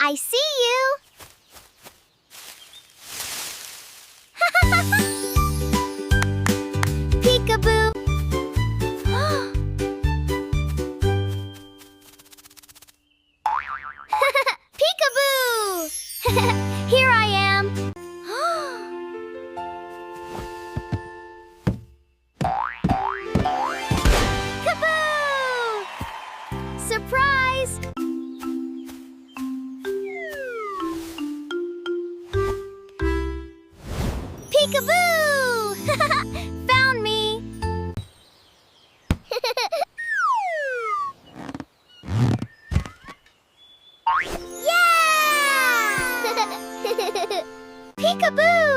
I see you! Peekaboo! Peekaboo! Here I am! Kaboo! Surprise! Peekaboo! Found me! Yeah! Peekaboo!